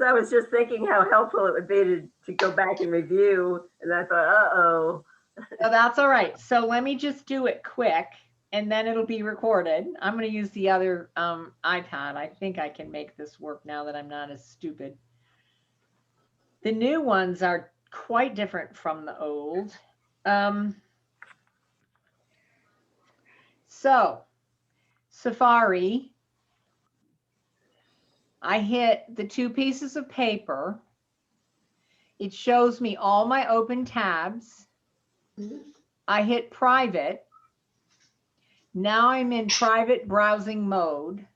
I was just thinking how helpful it would be to go back and review, and I thought, uh-oh. So that's all right. So let me just do it quick and then it'll be recorded. I'm going to use the other iPad. I think I can make this work now that I'm not as stupid. The new ones are quite different from the old. So Safari, I hit the 2 pieces of paper. It shows me all my open tabs. I hit private. Now I'm in private browsing mode.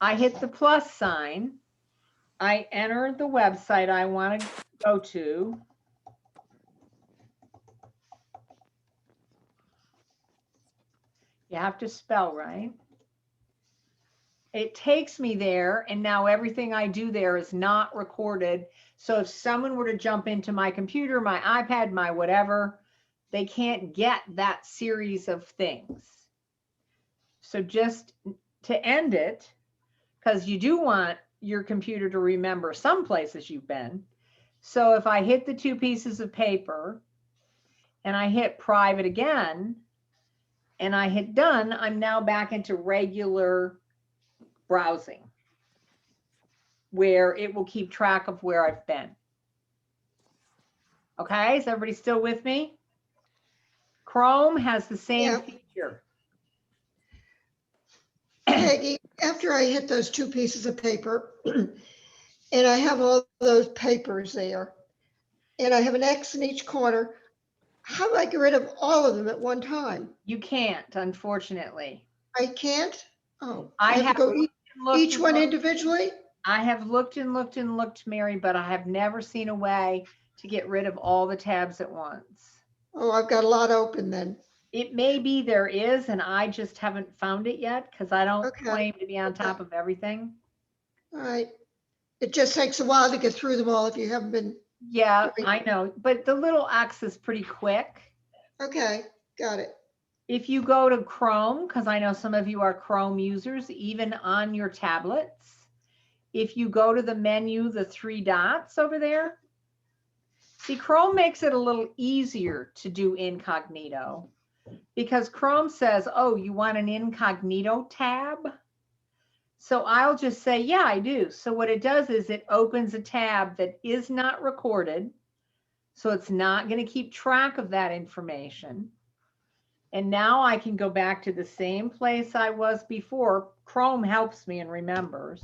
I hit the plus sign. I enter the website I want to go to. You have to spell right. It takes me there, and now everything I do there is not recorded. So if someone were to jump into my computer, my iPad, my whatever, they can't get that series of things. So just to end it, because you do want your computer to remember some places you've been. So if I hit the 2 pieces of paper and I hit private again, and I hit done, I'm now back into regular browsing where it will keep track of where I've been. Okay, is everybody still with me? Chrome has the same feature. Peggy, after I hit those 2 pieces of paper and I have all those papers there and I have an X in each corner, how do I get rid of all of them at one time? You can't, unfortunately. I can't? Oh, I have to go each one individually? I have looked and looked and looked, Mary, but I have never seen a way to get rid of all the tabs at once. Oh, I've got a lot open then. It may be there is, and I just haven't found it yet because I don't claim to be on top of everything. All right. It just takes a while to get through them all if you haven't been. Yeah, I know, but the little X is pretty quick. Okay, got it. If you go to Chrome, because I know some of you are Chrome users, even on your tablets, if you go to the menu, the 3 dots over there, see, Chrome makes it a little easier to do incognito because Chrome says, oh, you want an incognito tab? So I'll just say, yeah, I do. So what it does is it opens a tab that is not recorded. So it's not going to keep track of that information. And now I can go back to the same place I was before. Chrome helps me and remembers.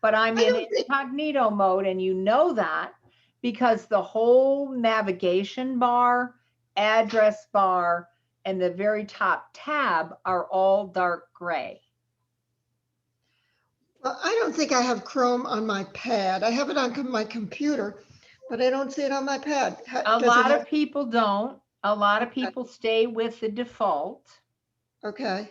But I'm in incognito mode, and you know that because the whole navigation bar, address bar, and the very top tab are all dark gray. Well, I don't think I have Chrome on my pad. I have it on my computer, but I don't see it on my pad. A lot of people don't. A lot of people stay with the default. Okay.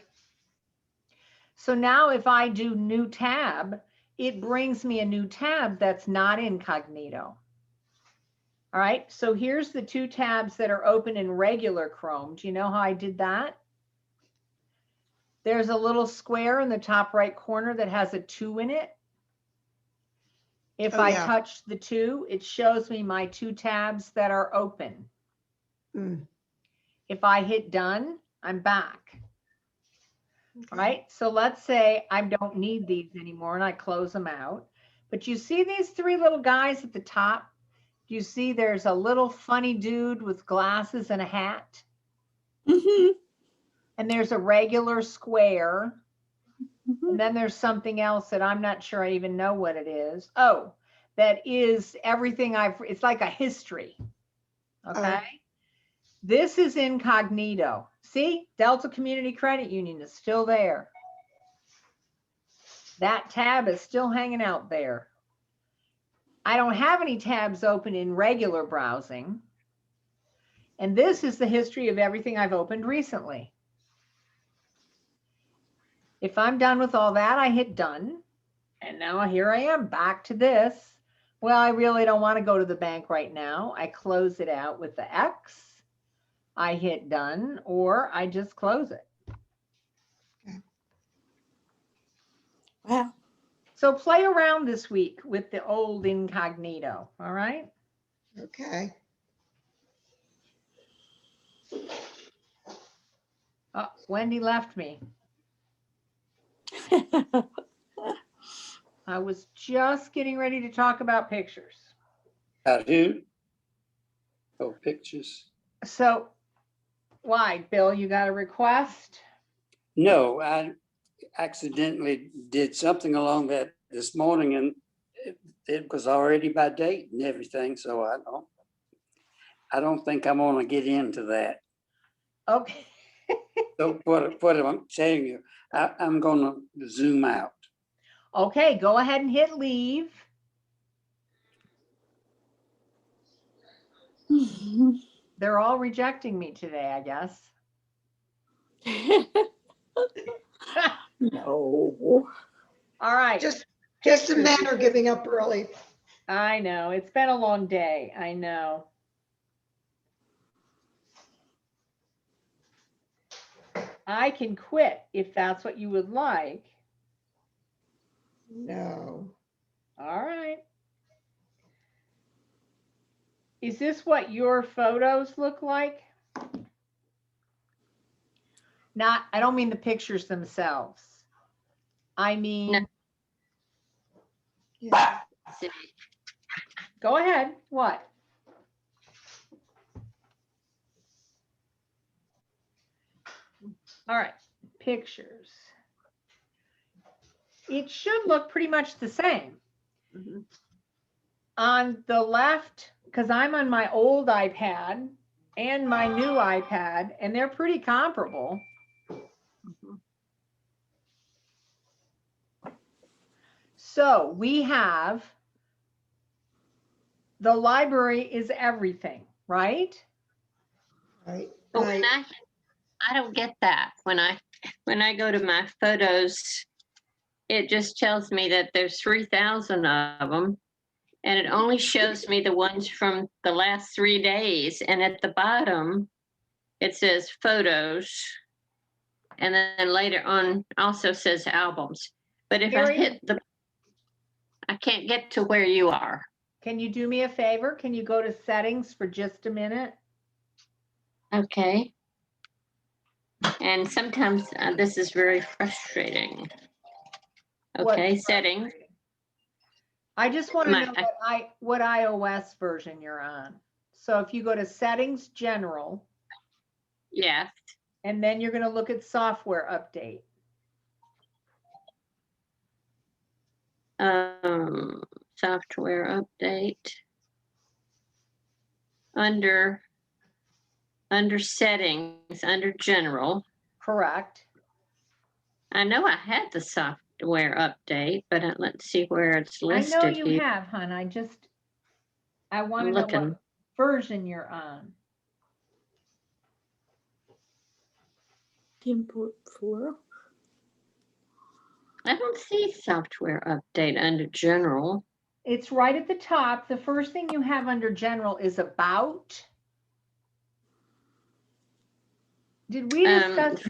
So now if I do new tab, it brings me a new tab that's not incognito. All right, so here's the 2 tabs that are open in regular Chrome. Do you know how I did that? There's a little square in the top right corner that has a 2 in it. If I touch the 2, it shows me my 2 tabs that are open. If I hit done, I'm back. All right, so let's say I don't need these anymore and I close them out. But you see these 3 little guys at the top? You see there's a little funny dude with glasses and a hat. And there's a regular square. And then there's something else that I'm not sure I even know what it is. Oh, that is everything it's like a history. Okay. This is incognito. See, Delta Community Credit Union is still there. That tab is still hanging out there. I don't have any tabs open in regular browsing. And this is the history of everything I've opened recently. If I'm done with all that, I hit done. And now here I am back to this. Well, I really don't want to go to the bank right now. I close it out with the X. I hit done, or I just close it. Wow. So play around this week with the old incognito, all right? Okay. Oh, Wendy left me. I was just getting ready to talk about pictures. Who? Oh, pictures. So, why, Bill, you got a request? No, I accidentally did something along that this morning and it was already by date and everything, so I don't think I'm gonna get into that. Okay, So what I'm telling you, I'm gonna zoom out. okay, go ahead and hit leave. They're all rejecting me today, I guess. No. All right, Just the men are giving up early. I know, it's been a long day, I know. I can quit if that's what you would like. No. All right. Is this what your photos look like? Not, I don't mean the pictures themselves. I mean, No. Yeah. go ahead, what? All right, pictures. It should look pretty much the same. Mhm. On the left, because I'm on my old iPad and my new iPad, and they're pretty comparable. Mhm. So we have the library is everything, right? Right. But Right. when I don't get that. When I go to my photos, it just tells me that there's 3,000 of them. And it only shows me the ones from the last 3 days. And at the bottom, it says photos. And then later on also says albums. But if I Harry? hit I can't get to where you are. Can you do me a favor? Can you go to settings for just a minute? Okay. And sometimes this is very frustrating. What's Okay, settings. frustrating? I just want to My- know what iOS version you're on. So if you go to settings general, Yeah, and then you're going to look at software update. software update. Under settings, under general. Correct. I know I had the software update, but let's see where it's I listed know you here. have, hon. I want to I'm know looking. what version you're on. Import 4. I don't see software update under general. It's right at the top. The first thing you have under general is about. Did we discuss?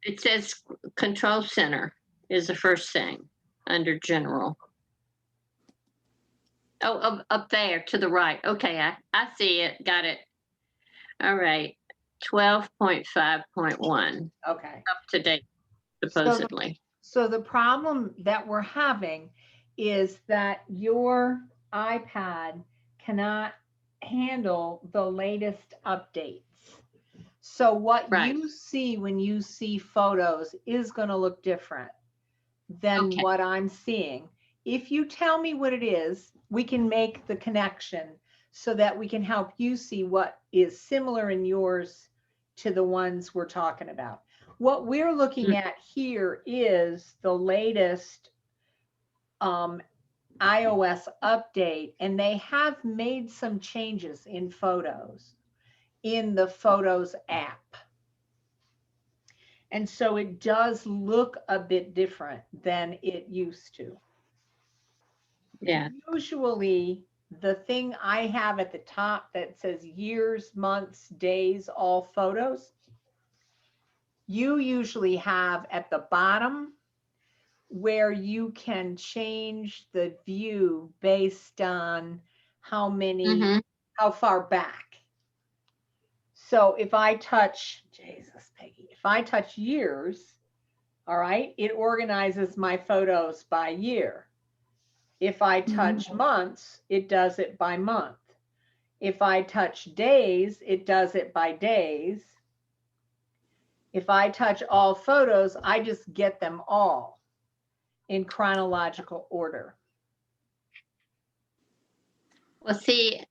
It says control center is the first thing under general. Oh, up there to the right. Okay, I see it. Got it. All right. 12.5.1 Okay. up to date, supposedly. So the problem that we're having is that your iPad cannot handle the latest updates. So what Right. you see when you see photos is going to look different than Okay. what I'm seeing. If you tell me what it is, we can make the connection so that we can help you see what is similar in yours to the ones we're talking about. What we're looking at here is the latest iOS update, and they have made some changes in Photos, in the Photos app. And so it does look a bit different than it used to. Yeah. Usually, the thing I have at the top that says years, months, days, all photos, you usually have at the bottom where you can change the view based on how many, Mhm. how far back. So if I touch, Jesus, Peggy, if I touch years, all right, it organizes my photos by year. If I touch months, it does it by month. If I touch days, it does it by days. If I touch all photos, I just get them all in chronological order. Well, see,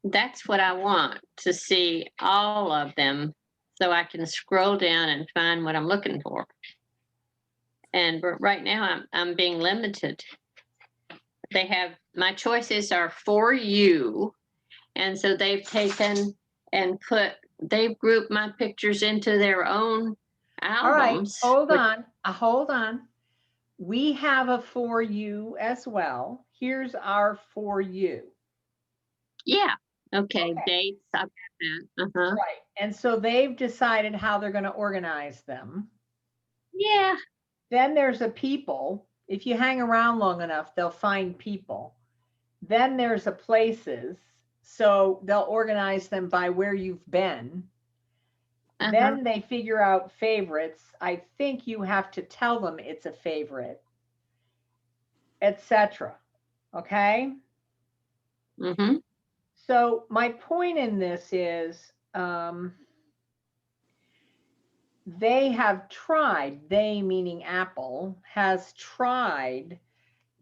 that's what I want, to see all of them so I can scroll down and find what I'm looking for. But right now I'm being limited. They have, my choices are for you. And so they've taken and they've grouped my pictures into their own All right, albums. hold on. We have a for you as well. Here's our for you. Yeah. Okay. Okay. Dates. I've got that. Uh-huh. Right. And so they've decided how they're going to organize them. Yeah. Then there's a people. If you hang around long enough, they'll find people. Then there's a places. So they'll organize them by where you've been. Uh-huh. Then they figure out favorites. I think you have to tell them it's a favorite, etc. Okay? Mm-hmm. So my point in this is they have tried, they meaning Apple, has tried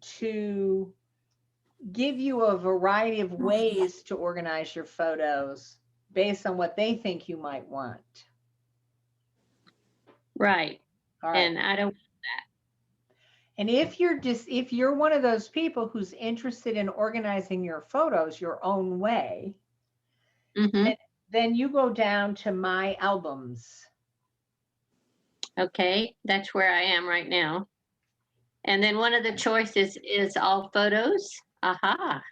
to give you a variety of ways to organize your photos based on what they think you might want. Right. All right. And I don't. And if you're one of those people who's interested in organizing your photos your own way, Mm-hmm. then you go down to my albums. Okay. That's where I am right now. And then one of the choices is all photos. Aha.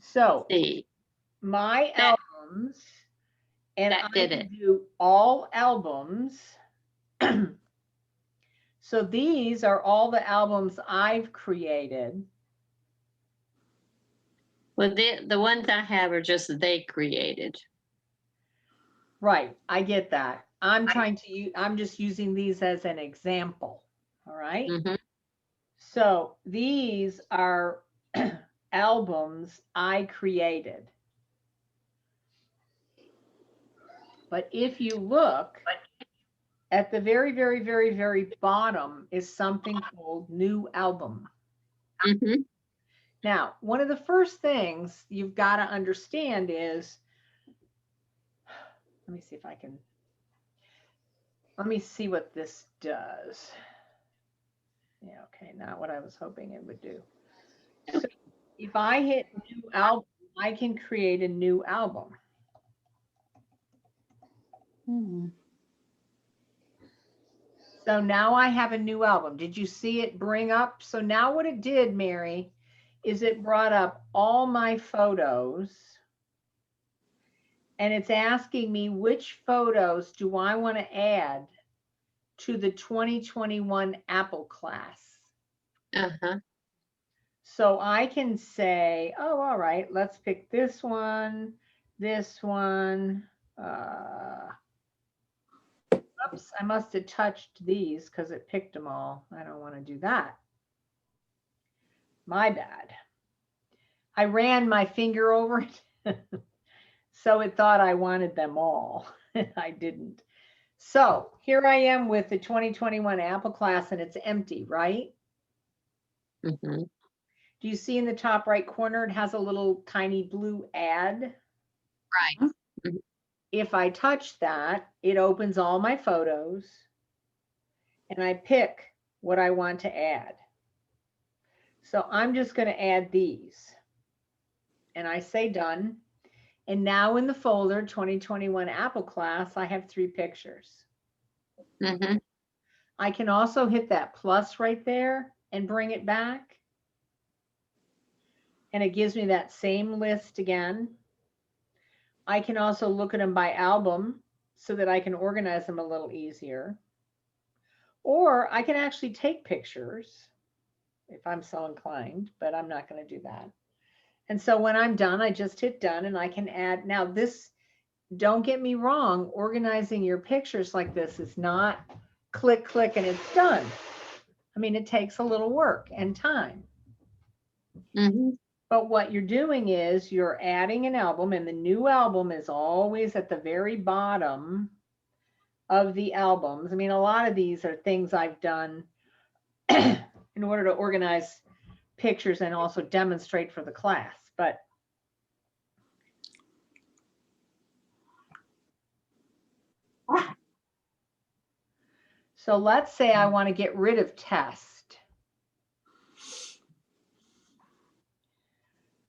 So See. my That- albums, and that I did can it. do all albums. So these are all the albums I've created. Well, the ones I have are just they created. Right, I get that. I'm just using these as an example. All right. Mm-hmm. So these are albums I created. But if you look at the very, very, very, very bottom is something called new album. Mm-hmm. Now, one of the first things you've got to understand is, let me see what this does. Yeah, okay, not what I was hoping it would do. So if I hit new album, I can create a new album. So now I have a new album. Did you see it bring up? So now what it did, Mary, is it brought up all my photos. And it's asking me which photos do I want to add to the 2021 Apple class. Uh-huh. So I can say, oh, all right, let's pick this one. Oops, I must have touched these because it picked them all. I don't want to do that. My bad. I ran my finger over it. So it thought I wanted them all. I didn't. So here I am with the 2021 Apple class and it's empty, right? Mm-hmm. Do you see in the top right corner, it has a little tiny blue add? Right. Mm-hmm. If I touch that, it opens all my photos and I pick what I want to add. So I'm just going to add these and I say done. And now in the folder 2021 Apple class, I have 3 pictures. Mm-hmm. I can also hit that plus right there and bring it back. And it gives me that same list again. I can also look at them by album so that I can organize them a little easier. Or I can actually take pictures if I'm so inclined, but I'm not going to do that. And so when I'm done, I just hit done and I can add. Now this, don't get me wrong, organizing your pictures like this is not click, click, and it's done. I mean, it takes a little work and time. Mhm. But what you're doing is you're adding an album, and the new album is always at the very bottom of the albums. I mean, a lot of these are things I've done in order to organize pictures and also demonstrate for the class. But so let's say I want to get rid of test,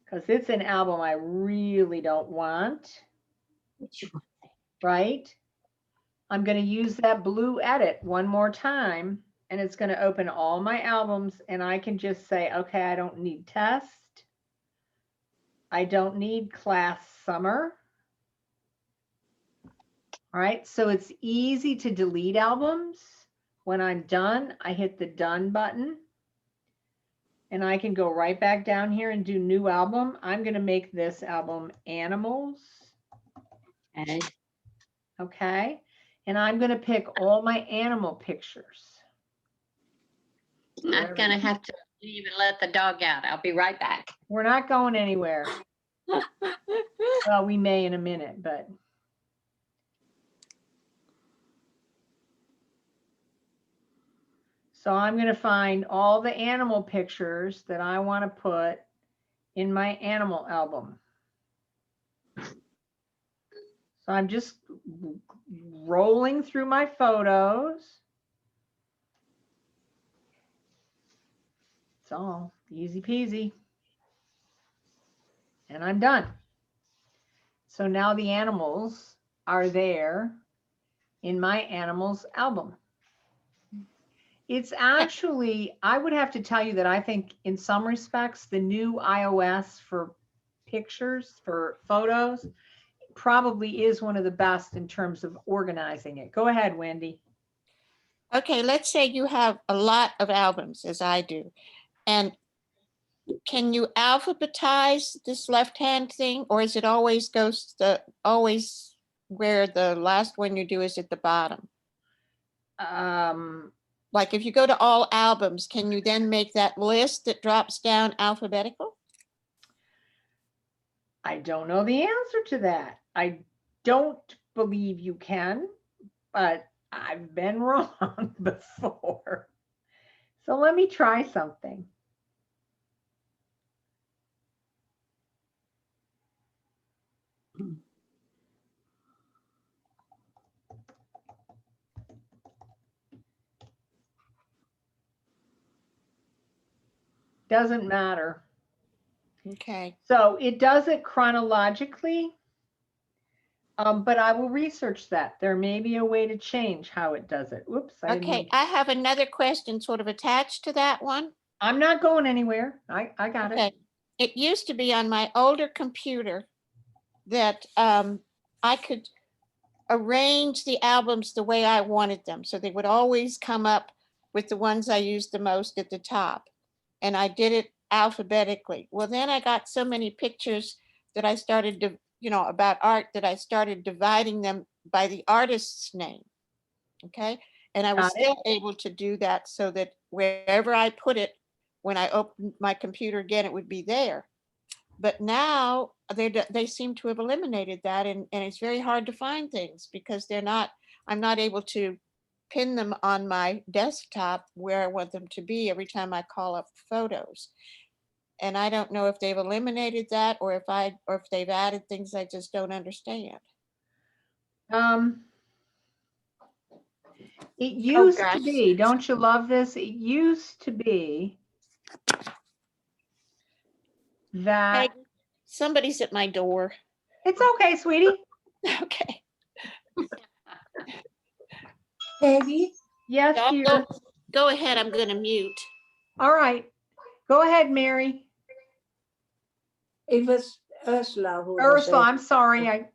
because it's an album I really don't want, right? I'm going to use that blue edit one more time, and it's going to open all my albums, and I can just say, okay, I don't need test. I don't need class summer. All right, so it's easy to delete albums. When I'm done, I hit the done button, and I can go right back down here and do new album. I'm going to make this album animals. Okay. Okay, and I'm going to pick all my animal pictures. I'm gonna have to leave and let the dog out. I'll be right back. We're not going anywhere. Well, we may in a minute, but. So I'm going to find all the animal pictures that I want to put in my animal album. So I'm just rolling through my photos. It's all easy peasy. And I'm done. So now the animals are there in my animals album. It's actually, I would have to tell you that I think in some respects, the new iOS for pictures, for photos, probably is one of the best in terms of organizing it. Go ahead, Wendy. Okay, let's say you have a lot of albums, as I do, and can you alphabetize this left-hand thing, or is it always always where the last one you do is at the bottom? Like if you go to all albums, can you then make that list that drops down alphabetical? I don't know the answer to that. I don't believe you can, but I've been wrong before. So let me try something. Doesn't matter. Okay. So it does it chronologically, but I will research that. There may be a way to change how it does it. Oops. Okay, I have another question sort of attached to that one. I'm not going anywhere. I got it. Okay. It used to be on my older computer that I could arrange the albums the way I wanted them. So they would always come up with the ones I used the most at the top. And I did it alphabetically. Well, then I got so many pictures that I started to, about art, that I started dividing them by the artist's name. Okay. And I was still able to do that so that wherever I put it, when I opened my computer again, it would be there. But now they seem to have eliminated that, and it's very hard to find things because I'm not able to pin them on my desktop where I want them to be every time I call up photos. And I don't know if they've eliminated that or if they've added things I just don't understand. It used to be, don't you love this? It used to be that. Hey, somebody's at my door. It's okay, sweetie. Okay. Peggy? Yes, dear. Go ahead, I'm gonna mute. All right. Go ahead, Mary. It was Ursula who was Ursula, it. I'm sorry.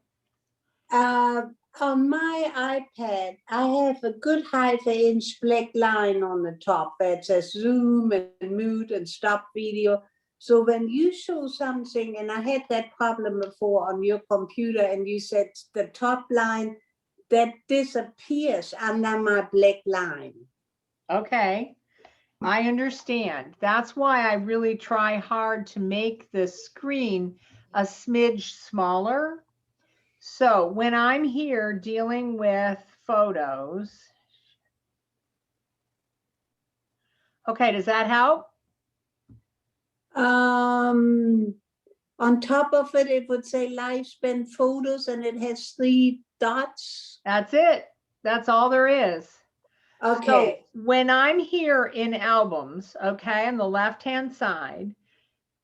on my iPad, I have a good 1/2 inch black line on the top that says zoom and mute and stop video. So when you show something, and I had that problem before on your computer, and you said the top line, that disappears under my black line. Okay, I understand. That's why I really try hard to make the screen a smidge smaller. So when I'm here dealing with photos, okay, does that help? On top of it, it would say lifespan photos, and it has 3 dots. That's it. That's all there is. Okay. So when I'm here in albums, okay, on the left-hand side,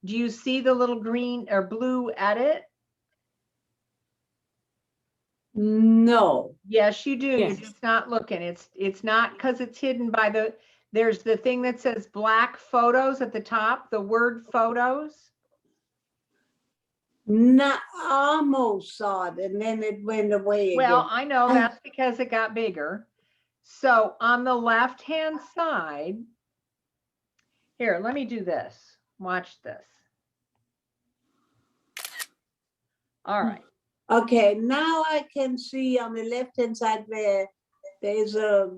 do you see the little green or blue edit? No. Yes, you do. You're Yes. just not looking. It's not because it's hidden by there's the thing that says black photos at the top, the word photos. Not almost saw it, and then it went away Well, again. I know that's because it got bigger. So on the left-hand side, here, let me do this. Watch this. All right. Okay, now I can see on the left-hand side where there's a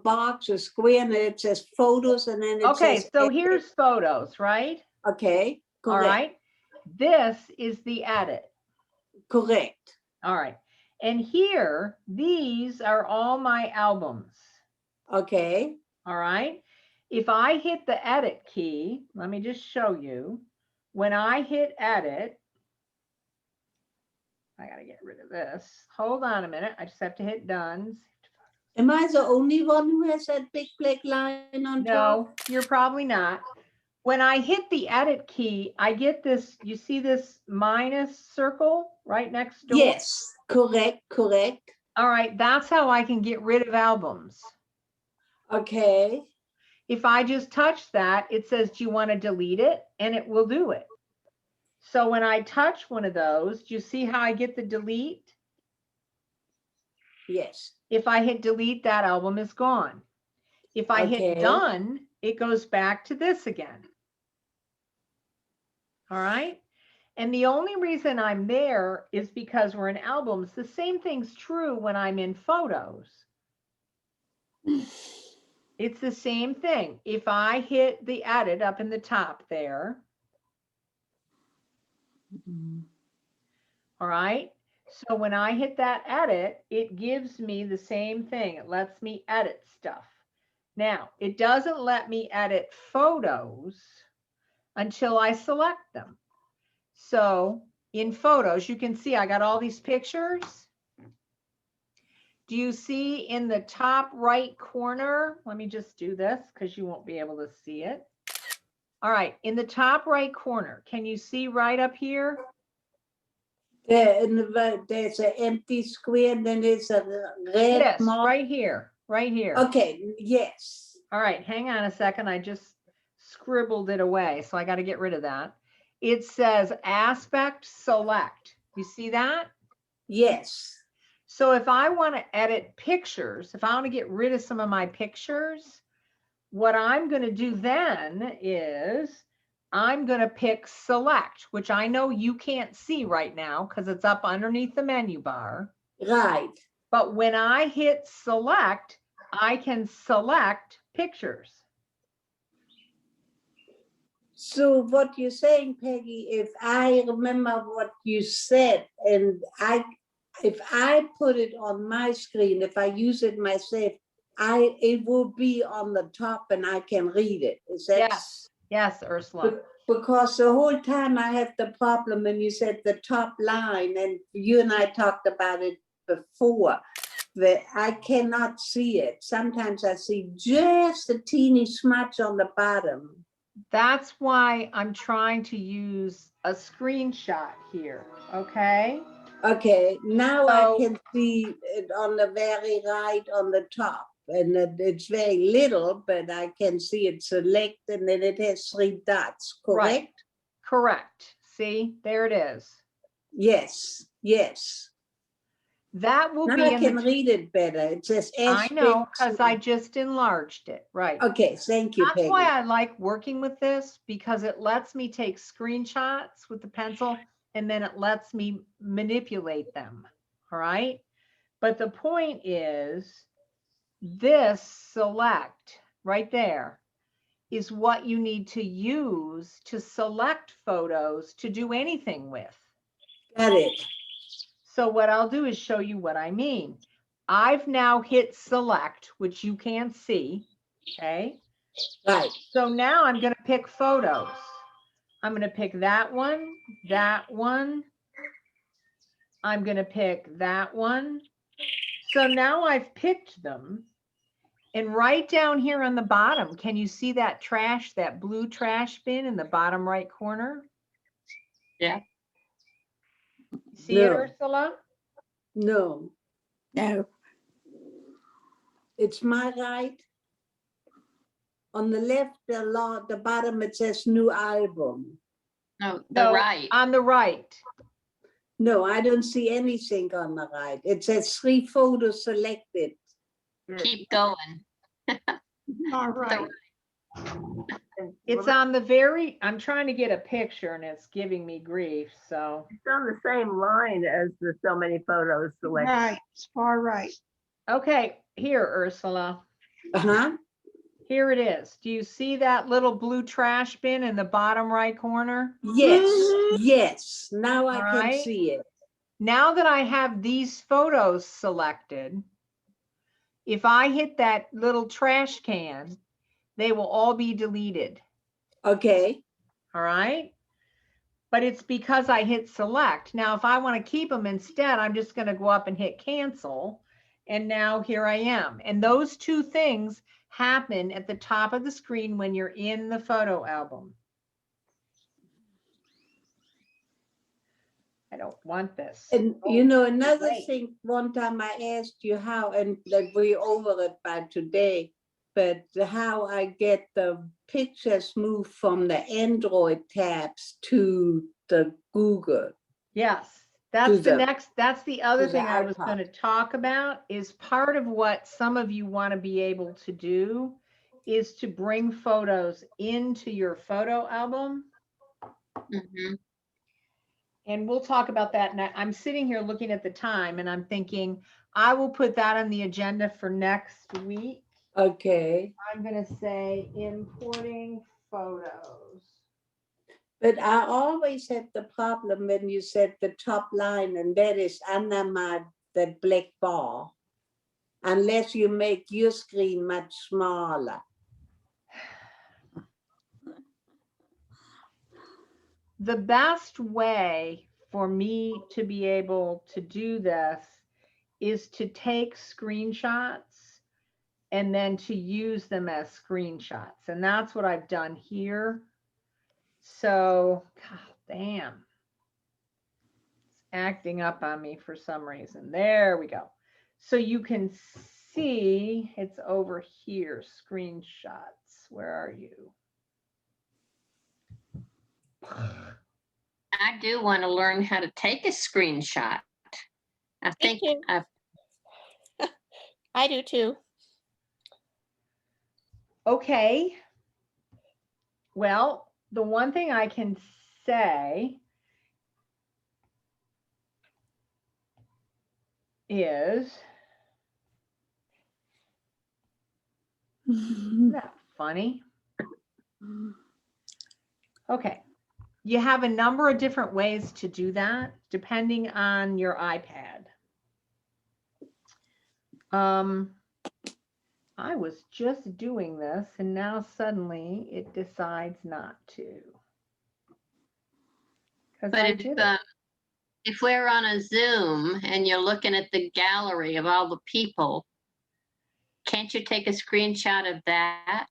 box, a square, and it says photos, and then it Okay, says so edit. here's photos, right? Okay, All correct. right. This is the edit. Correct. All right. And here, these are all my albums. Okay. All right. If I hit the edit key, let me just show you. When I hit edit, I got to get rid of this. Hold on a minute. I just have to hit done. Am I the only one who has that big black line on top? No, you're probably not. When I hit the edit key, I get this, you see this minus circle right next door? Yes, correct, correct. All right, that's how I can get rid of albums. Okay. If I just touch that, it says, do you want to delete it? And it will do it. So when I touch one of those, do you see how I get the delete? Yes. If I hit delete, that album is gone. If I Okay. hit done, it goes back to this again. All right. And the only reason I'm there is because we're in albums. The same thing's true when I'm in photos. It's the same thing. If I hit the edit up in the top there, all right. So when I hit that edit, it gives me the same thing. It lets me edit stuff. Now, it doesn't let me edit photos until I select them. So in photos, you can see I got all these pictures. Do you see in the top right corner? Let me just do this because you won't be able to see it. All right, in the top right corner, can you see right up here? There's an empty square, and then there's a red Yes, mark. right here, right here. Okay, yes. All right, hang on a second. I just scribbled it away, so I got to get rid of that. It says aspect select. You see that? Yes. So if I want to edit pictures, if I want to get rid of some of my pictures, what I'm going to do then is I'm going to pick select, which I know you can't see right now because it's up underneath the menu bar. Right. But when I hit select, I can select pictures. So what you're saying, Peggy, if I remember what you said, and if I put it on my screen, if I use it myself, it will be on the top and I can read it. Is that? Yes, yes, Ursula. Because the whole time I have the problem when you said the top line, and you and I talked about it before, that I cannot see it. Sometimes I see just a teeny smudge on the bottom. That's why I'm trying to use a screenshot here, okay? Okay, now So- I can see it on the very right on the top. And it's very little, but I can see it select, and then it has 3 dots, correct? Right. Correct. See, there it is. Yes, yes. That will Now be I in can the, read it better. It says I know, Ashbridge. because I just enlarged it, right. Okay, thank you, That's why Peggy. I like working with this, because it lets me take screenshots with the pencil and then it lets me manipulate them. All right. But the point is, this select right there is what you need to use to select photos to do anything with. Got it. So what I'll do is show you what I mean. I've now hit select, which you can see. Okay. Right. So now I'm going to pick photos. I'm going to pick that one, that one. I'm going to pick that one. So now I've picked them. And right down here on the bottom, can you see that trash, that blue trash bin in the bottom right corner? Yeah. See it, No. Ursula? No, No. it's my right. On the left, the bottom, it says new album. No, the No, right. on the right. No, I don't see anything on the right. It says 3 photos selected. Keep going. All right. It's on the very, I'm trying to get a picture and it's giving me grief, so. It's on the same line as the so many photos selected. Right, it's far right. Okay, here, Ursula. Uh-huh. Here it is. Do you see that little blue trash bin in the bottom right corner? Yes, Mhm. yes. Now I All can right. see it. Now that I have these photos selected, if I hit that little trash can, they will all be deleted. Okay. All right. But it's because I hit select. Now, if I want to keep them instead, I'm just going to go up and hit cancel. And now here I am. And those two things happen at the top of the screen when you're in the photo album. I don't want this. And Oh, you know, another wait. thing, one time I asked you how, and like we're over it by today, but how I get the pictures moved from the Android tabs to the Google. Yes, that's the the- next, that's the other the thing I was iPod. going to talk about, is part of what some of you want to be able to do is to bring photos into your photo album. Mhm. And we'll talk about that. And I'm sitting here looking at the time and I'm thinking, I will put that on the agenda for next week. Okay. I'm going to say importing photos. But I always had the problem when you said the top line, and that is under that black bar, unless you make your screen much smaller. The best way for me to be able to do this is to take screenshots and then to use them as screenshots. And that's what I've done here. So, God damn. It's acting up on me for some reason. There we go. So you can see it's over here, screenshots. Where are you? I do want to learn how to take a screenshot. I think too. I do too. Okay. Well, the one thing I can say is, isn't that funny? Okay. You have a number of different ways to do that depending on your iPad. I was just doing this and now suddenly it decides not to. Because I But did it. if we're on a Zoom and you're looking at the gallery of all the people, can't you take a screenshot of that?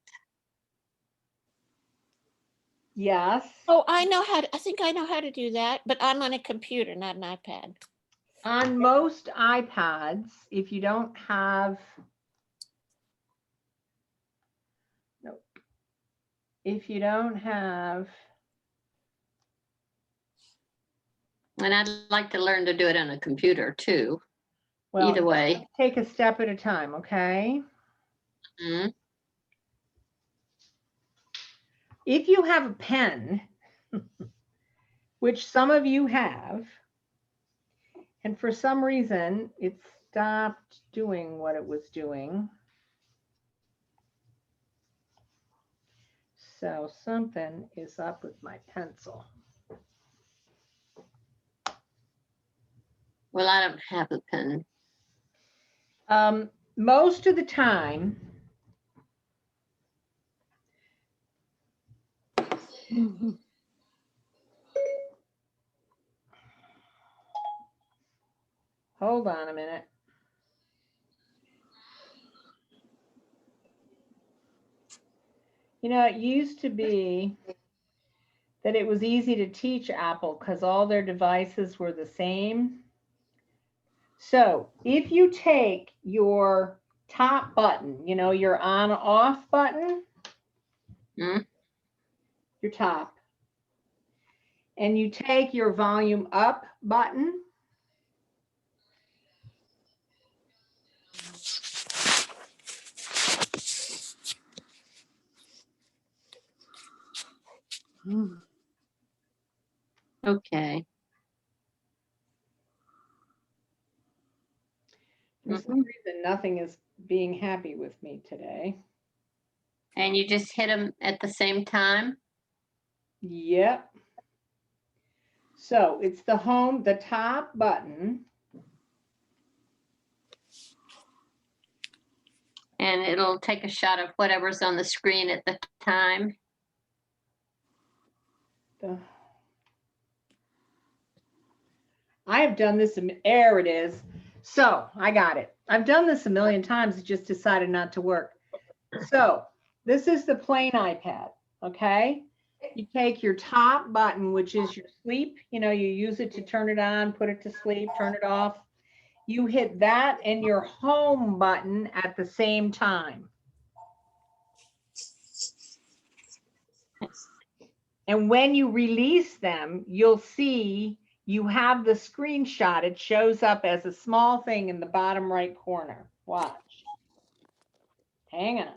Yes. Oh, I think I know how to do that, but I'm on a computer, not an iPad. On most iPads, if you don't have, nope. If you don't have, And I'd like to learn to do it on a computer too. Well, either way. take a step at a time, okay? Mhm. If you have a pen, which some of you have, and for some reason it stopped doing what it was doing. So something is up with my pencil. Well, I don't have a pen. Most of the time, hold on a minute. You know, it used to be that it was easy to teach Apple because all their devices were the same. So if you take your top button, you know, your on off button, Hmm? your top, and you take your volume up button, Okay. for some reason, nothing is being happy with me today. And you just hit them at the same time? Yep. So it's the home, the top button. And it'll take a shot of whatever's on the screen at the time. I have done this, there it is. So I got it. I've done this a million times. It just decided not to work. So this is the plain iPad, okay? You take your top button, which is your sleep. You know, you use it to turn it on, put it to sleep, turn it off. You hit that and your home button at the same time. And when you release them, you'll see you have the screenshot. It shows up as a small thing in the bottom right corner. Watch. Hang on.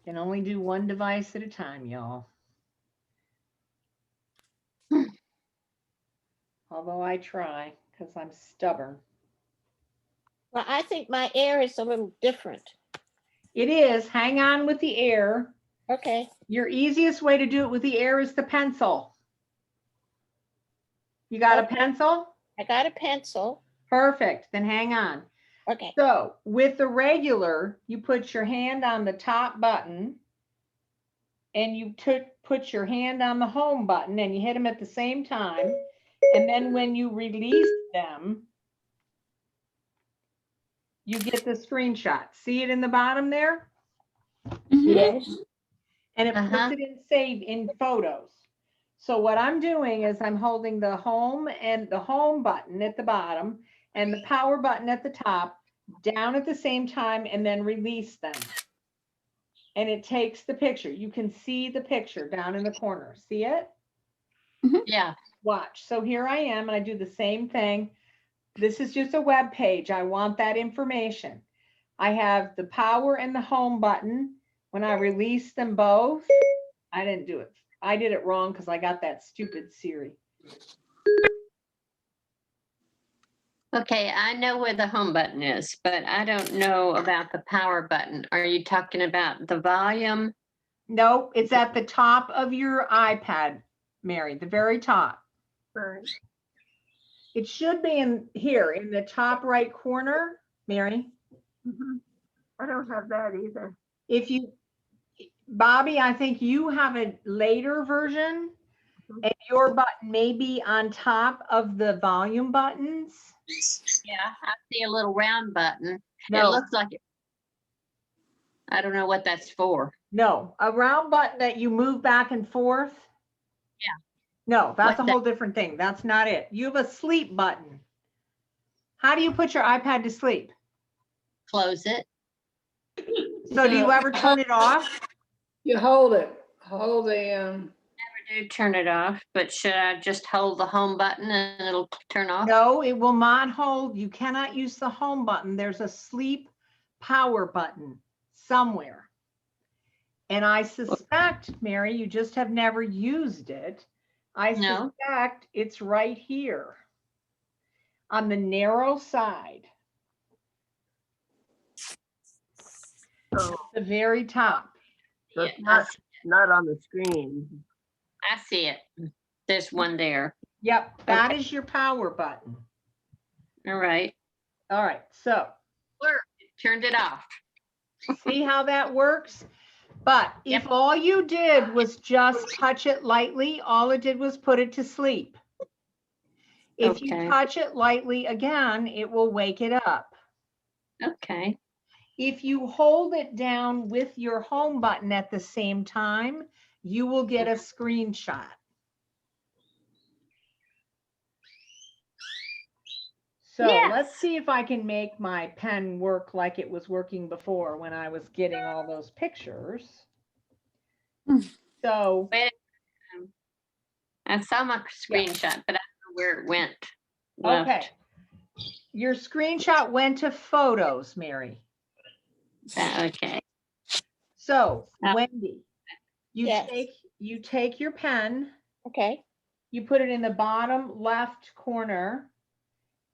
Can only do one device at a time, y'all. Although I try, because I'm stubborn. Well, I think my air is a little different. It is. Hang on with the air. Okay. Your easiest way to do it with the air is the pencil. You got a pencil? I got a pencil. Perfect. Then hang on. Okay. So with the regular, you put your hand on the top button and you put your hand on the home button and you hit them at the same time. And then when you release them, you get the screenshot. See it in the bottom there? Yes. And it puts it in save in photos. So what I'm doing is I'm holding the home and the home button at the bottom and the power button at the top down at the same time and then release them. And it takes the picture. You can see the picture down in the corner. See it? Yeah. Watch. So here I am and I do the same thing. This is just a web page. I want that information. I have the power and the home button. When I release them both, I didn't do it. I did it wrong because I got that stupid Siri. Okay, I know where the home button is, but I don't know about the power button. Are you talking about the volume? No, it's at the top of your iPad, Mary, the very top. Right. It should be in here in the top right corner, Mary. Mhm. I don't have that either. If you, Bobby, I think you have a later version and your button may be on top of the volume buttons. Yeah, I see a little round button. It No, looks like it. I don't know what that's for. no, a round button that you move back and forth. Yeah. No, that's What's a whole different thing. That's not it. You have a sleep button. How do you put your iPad to sleep? Close it. So do you ever turn it off? You hold it, hold the, Never do turn it off, but should I just hold the home button and it'll turn off? No, it will not hold. You cannot use the home button. There's a sleep power button somewhere. And I suspect, Mary, you just have never used it. I No. suspect it's right here on the narrow side, So the very top. so it's Yeah, not on the screen. I see it. There's one there. Yep, that is your power button. All right. All right, so Turned it off. see how that works? But if Yep. all you did was just touch it lightly, all it did was put it to sleep. If you Okay. touch it lightly again, it will wake it up. Okay. If you hold it down with your home button at the same time, you will get a screenshot. So Yes. let's see if I can make my pen work like it was working before when I was getting all those pictures. So, I saw my screenshot, but I don't know where it went. okay. Left. Your screenshot went to photos, Mary. Okay. So Uh, Wendy, Yes. you take your pen, Okay, you put it in the bottom left corner,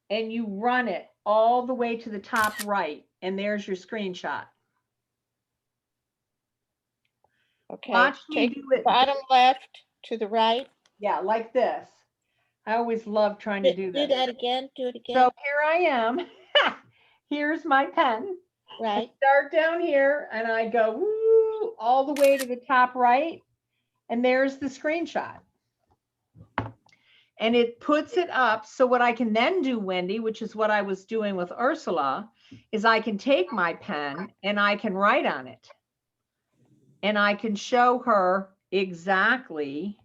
and you run it all the way to the top right, and there's your screenshot. okay. Watch me Take do it. bottom left to the right. Yeah, like this. I always love trying to do Do this. that again, do it again. So here I am. Here's my pen. Right, Start down here and I go woo, all the way to the top right. And there's the screenshot. And it puts it up. So what I can then do, Wendy, which is what I was doing with Ursula, is I can take my pen and I can write on it. And I can show her exactly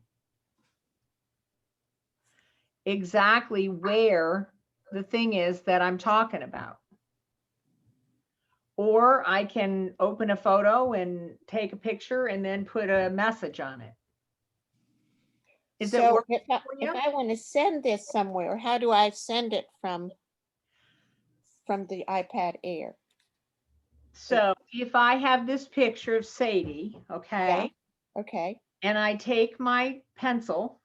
where the thing is that I'm talking about. Or I can open a photo and take a picture and then put a message on it. Is it so working if I, for you? if I want to send this somewhere, how do I send it from the iPad Air? So if I have this picture of Sadie, okay, Okay, and I take my pencil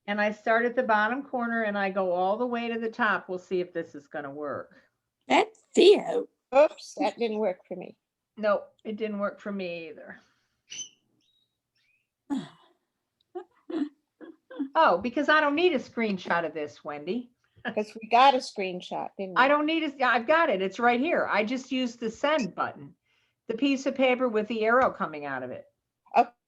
and I start at the bottom corner and I go all the way to the top, we'll see if this is going to work. That's Theo. oops, that didn't work for me. Nope, it didn't work for me either. Oh, because I don't need a screenshot of this, Wendy. Because we got a screenshot, didn't we? I don't need it. I've got it. It's right here. I just used the send button, the piece of paper with the arrow coming out of it.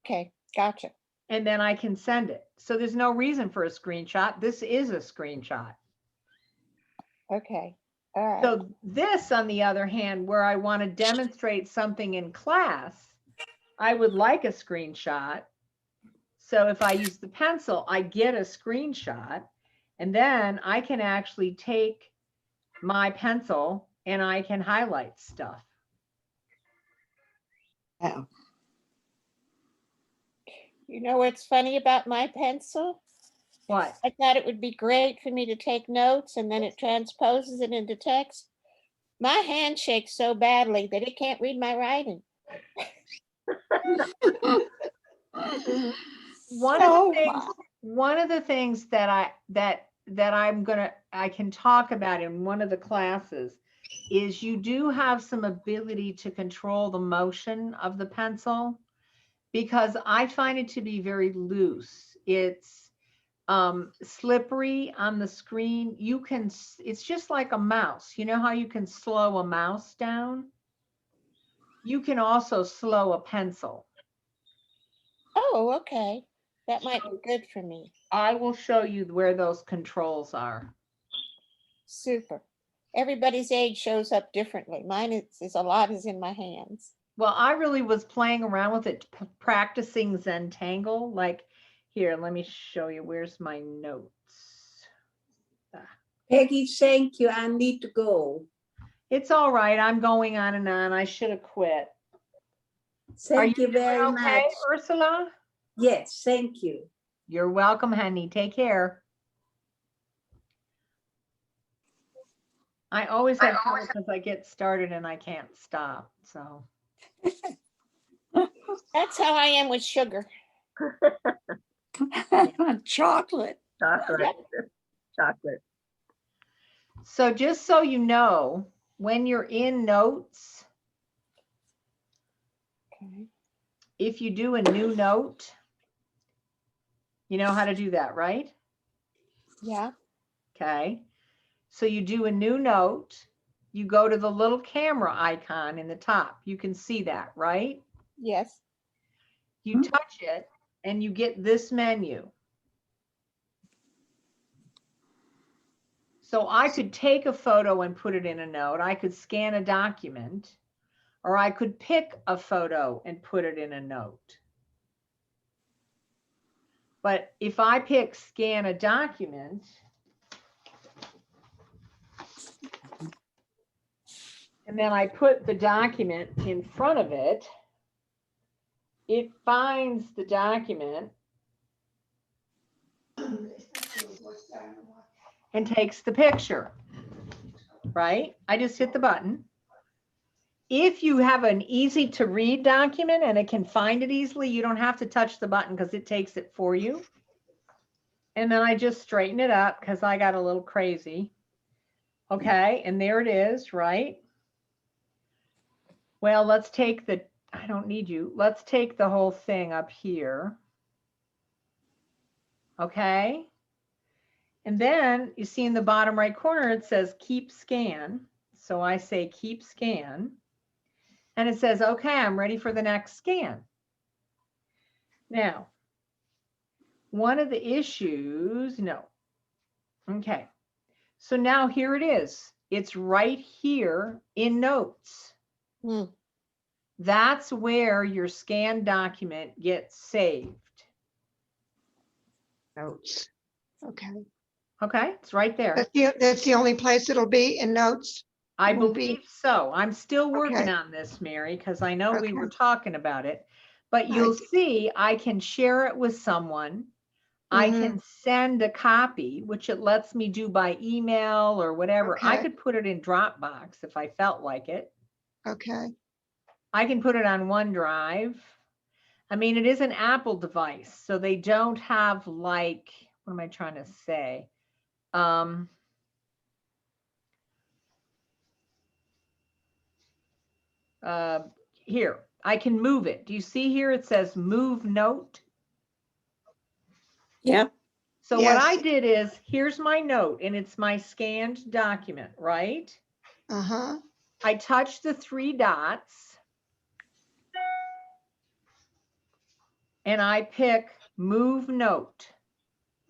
Okay, gotcha. And then I can send it. So there's no reason for a screenshot. This is a screenshot. Okay, all right. So this, on the other hand, where I want to demonstrate something in class, I would like a screenshot. So if I use the pencil, I get a screenshot, and then I can actually take my pencil and I can highlight stuff. Oh, You know what's funny about my pencil? What? I thought it would be great for me to take notes and then it transposes it into text. My hand shakes so badly that it can't read my writing. One of the things that I can talk about in one of the classes is you do have some ability to control the motion of the pencil, because I find it to be very loose. It's slippery on the screen. It's just like a mouse. You know how you can slow a mouse down? You can also slow a pencil. Oh, okay. That might be good for me. I will show you where those controls are. Super. Everybody's age shows up differently. Mine is a lot is in my hands. Well, I really was playing around with it, practicing Zentangle. Like, here, let me show you. Where's my notes? Peggy, thank you. I need to go. It's all right. I'm going on and on. I should have quit. Thank you doing very okay, much. Ursula? Yes, thank you. You're welcome, honey. Take care. I always have trouble because I get started and I can't stop, so. That's how I am with sugar. Chocolate. Chocolate, chocolate. So just so you know, when you're in notes, Okay. if you do a new note, you know how to do that, right? Yeah. Okay. So you do a new note, you go to the little camera icon in the top. You can see that, right? Yes. You touch it and you get this menu. So I could take a photo and put it in a note. I could scan a document, or I could pick a photo and put it in a note. But if I pick scan a document, and then I put the document in front of it, it finds the document and takes the picture, right? I just hit the button. If you have an easy to read document and it can find it easily, you don't have to touch the button because it takes it for you. And then I just straighten it up because I got a little crazy. Okay, and there it is, right? Well, let's take the, I don't need you. Let's take the whole thing up here. Okay. And then you see in the bottom right corner, it says keep scan. So I say keep scan. And it says, okay, I'm ready for the next scan. Now, one of the issues, no. Okay. So now here it is. It's right here in notes. Hmm. That's where your scanned document gets saved. Notes. Okay. Okay, it's right there. That's the only place it'll be in notes? I It won't be- believe so. I'm still working Okay. on this, Mary, because I know we Okay. were talking about it. But I you'll see. see I can share it with someone. I Mhm. can send a copy, which it lets me do by email or whatever. I Okay. could put it in Dropbox if I felt like it. Okay. I can put it on OneDrive. I mean, it is an Apple device, so they don't have like, what am I trying to say? Here, I can move it. Do you see here? It says move note. Yeah. So what Yes. I did is, here's my note and it's my scanned document, right? Uh-huh. I touch the three dots and I pick move note.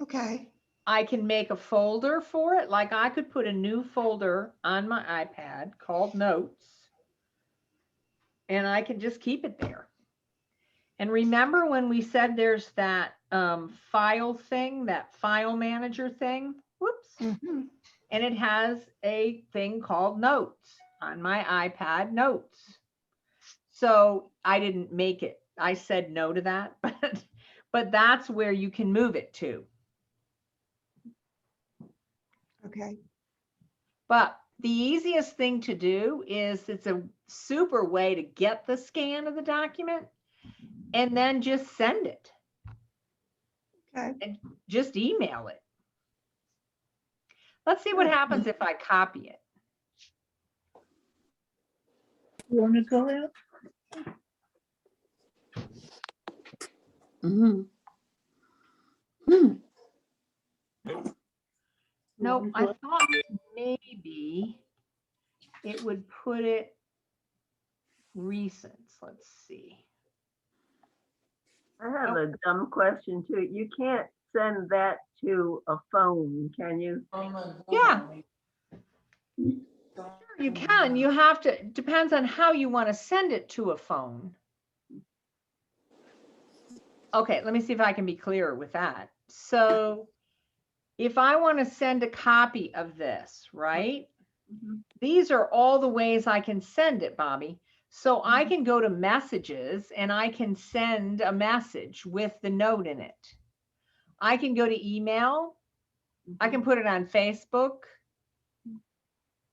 Okay. I can make a folder for it. Like I could put a new folder on my iPad called notes and I can just keep it there. And remember when we said there's that file thing, that file manager thing? Whoops. Mhm. And it has a thing called notes on my iPad, notes. So I didn't make it. I said no to that, but that's where you can move it to. Okay. But the easiest thing to do is, it's a super way to get the scan of the document and then just send it. Okay. And just email it. Let's see what happens if I copy it. You want to go out? Mm-hmm. Nope, I thought maybe it would put it recent. Let's see. I have a dumb question too. You can't send that to a phone, can you? Yeah. Sure, you can. You have to, depends on how you want to send it to a phone. Okay, let me see if I can be clearer with that. So if I want to send a copy of this, right? Mhm. These are all the ways I can send it, Bobby. So I can go to messages and I can send a message with the note in it. I can go to email. I can put it on Facebook.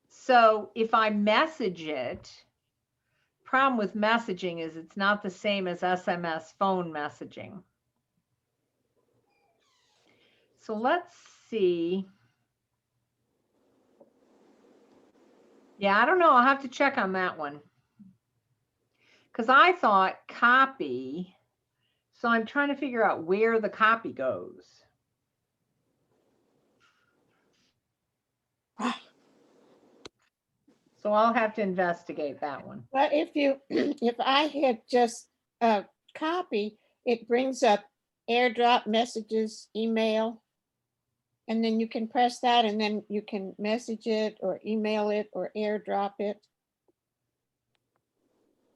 So if I message it, problem with messaging is it's not the same as SMS phone messaging. So let's see. Yeah, I don't know. I'll have to check on that one. Because I thought copy. So I'm trying to figure out where the copy goes. So I'll have to investigate that one. Well, if you, if I hit just copy, it brings up AirDrop messages, email. And then you can press that and then you can message it or email it or AirDrop it.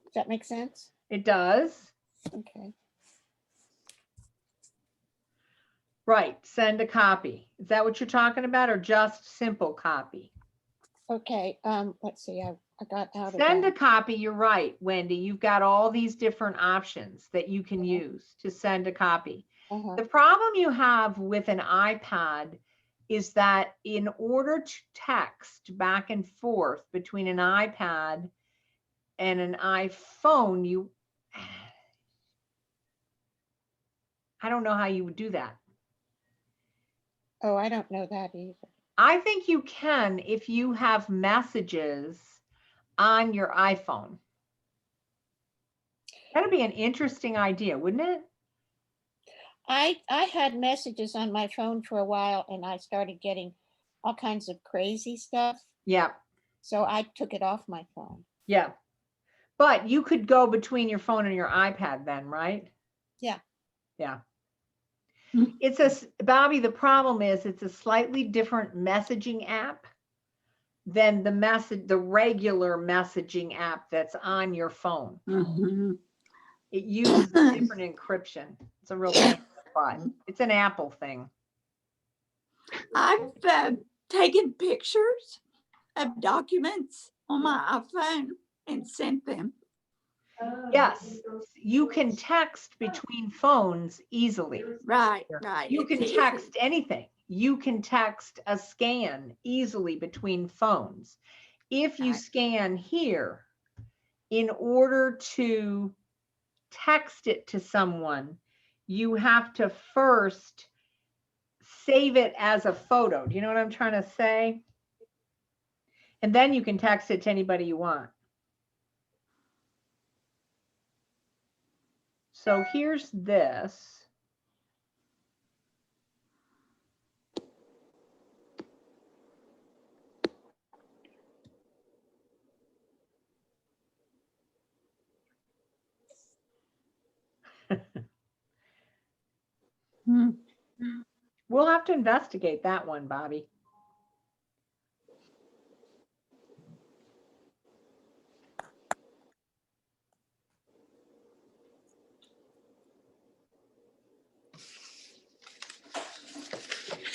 Does that make sense? It does. Okay. Right. Send a copy. Is that what you're talking about, or just simple copy? Okay. Let's see. I got out of Send a that. copy. You're right, Wendy. You've got all these different options that you can use to send a copy. Uh-huh. The problem you have with an iPad is that in order to text back and forth between an iPad and an iPhone, I don't know how you would do that. Oh, I don't know that either. I think you can if you have messages on your iPhone. That'd be an interesting idea, wouldn't it? I had messages on my phone for a while and I started getting all kinds of crazy stuff. Yeah, So I took it off my phone. yeah. But you could go between your phone and your iPad then, right? Yeah. Yeah. Hmm. Bobby, the problem is it's a slightly different messaging app than the regular messaging app that's on your phone. Mhm. It uses a different encryption. It's a real pain in the butt. It's an Apple thing. I've taken pictures of documents on my iPhone and sent them. Yes, you can text between phones easily. Right, right. You it's can easy. text anything. You can text a scan easily between phones. If you Right. scan here, in order to text it to someone, you have to first save it as a photo. Do you know what I'm trying to say? And then you can text it to anybody you want. So here's this. Hmm. We'll have to investigate that one, Bobby.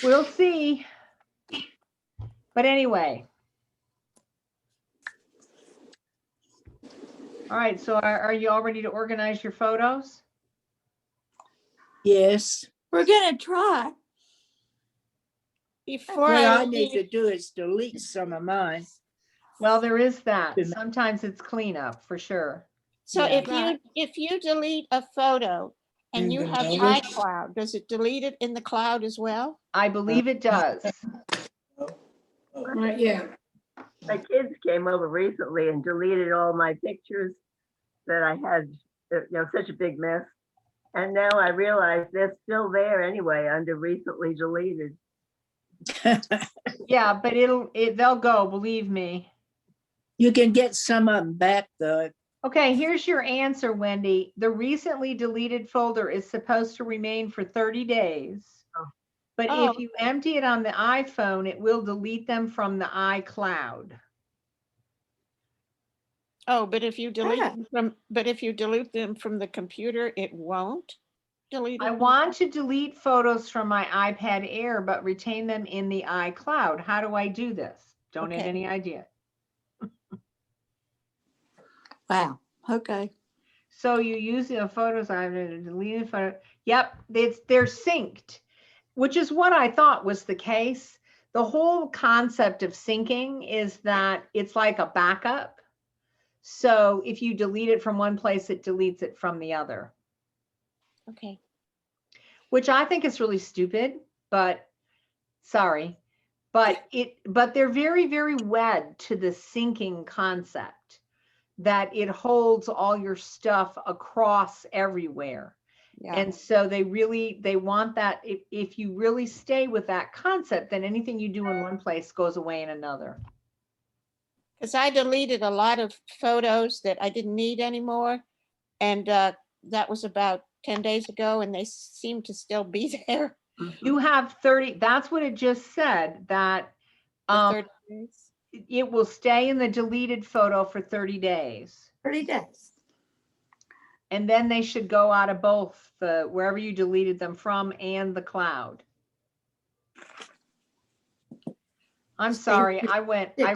We'll see. But anyway. All right, so are you all ready to organize your photos? Yes, we're gonna try. Before What I I need leave, to do is delete some of mine. Well, there is that. Good. Sometimes it's cleanup for sure. so Yeah. if you delete a photo and you have Mhm. iCloud, does it delete it in the cloud as well? I believe it does. Not yet. My kids came over recently and deleted all my pictures that I had, such a big mess. And now I realize they're still there anyway under recently deleted. Yeah, but they'll go, believe me. You can get some of them back though. Okay, here's your answer, Wendy. The recently deleted folder is supposed to remain for 30 days. Oh. But Oh, if you empty it on the iPhone, it will delete them from the iCloud. Oh, but if you delete Ah. them from the computer, it won't delete I it? want to delete photos from my iPad Air, but retain them in the iCloud. How do I do this? Don't have Okay. any idea. Wow, okay. So you use the photos, I have a deleted photo. Yep, they're synced, which is what I thought was the case. The whole concept of syncing is that it's like a backup. So if you delete it from one place, it deletes it from the other, Okay. which I think is really stupid, but sorry. But they're very, very wed to the syncing concept, that it holds all your stuff across everywhere. Yeah. And so they want that. If you really stay with that concept, then anything you do in one place goes away in another. Because I deleted a lot of photos that I didn't need anymore. And that was about 10 days ago, and they seem to still be there. You have 30, that's what it just said, that for 30 days. it will stay in the deleted photo for 30 days. 30 days. And then they should go out of both the, wherever you deleted them from and the cloud. I'm sorry, I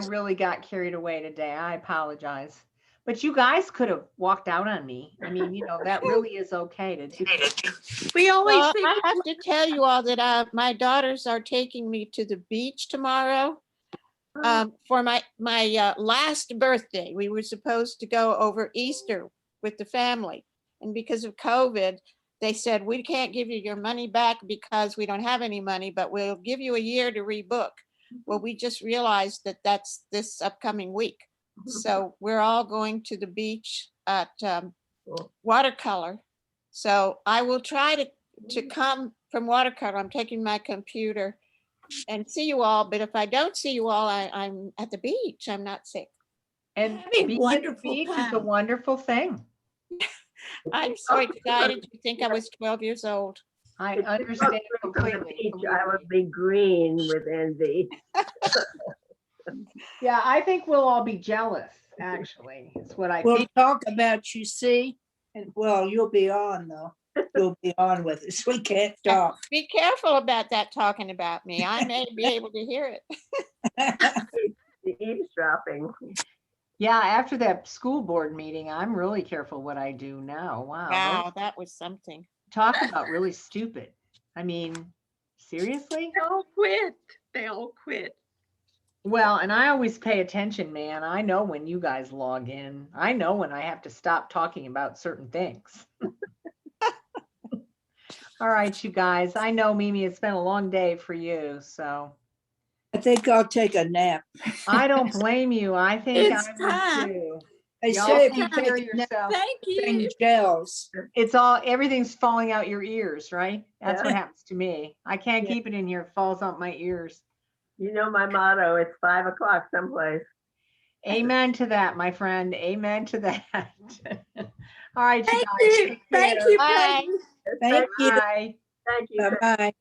really got carried away today. I apologize. But you guys could have walked out on me. I mean, that really is okay to do. We always Well, think, I have to tell you all that my daughters are taking me to the beach tomorrow for my last birthday. We were supposed to go over Easter with the family. And because of COVID, they said, we can't give you your money back because we don't have any money, but we'll give you a year to rebook. Well, we just realized that that's this upcoming week. So we're all going to the beach at Watercolor. So I will try to come from Watercolor. I'm taking my computer and see you all. But if I don't see you all, I'm at the beach. I'm not sick. And Having a being at the wonderful beach is a time. wonderful thing. I'm so excited to think I was 12 years old. I If you understand looked from the completely. beach, I would be green with envy. Yeah, I think we'll all be jealous, actually. It's what I We'll think. talk about you, see? And well, you'll be on though. You'll be on with us. We can't talk. Be careful about that talking about me. I may be able to hear it. The eavesdropping. Yeah, after that school board meeting, I'm really careful what I do now. Wow. Wow, that was something. Talk about really stupid. I mean, seriously? They all quit. They all quit. Well, and I always pay attention, man. I know when you guys log in. I know when I have to stop talking about certain things. All right, you guys. I know, Mimi, it's been a long day for you, so I think I'll take a nap. I don't blame you. I think It's I would time. too. They Y'all say if you take care of take a nap, yourself. Thank thing you. gels. Everything's falling out your ears, right? That's what Yeah. happens to me. I can't Yeah. keep it in here. It falls out my ears. You know my motto, it's 5 o'clock someplace. Amen to that, my friend. Amen to that. All right, you Thank guys. you. take Thank care. you. Bye. Peggy. Thank you. Bye. Thank you. Bye-bye.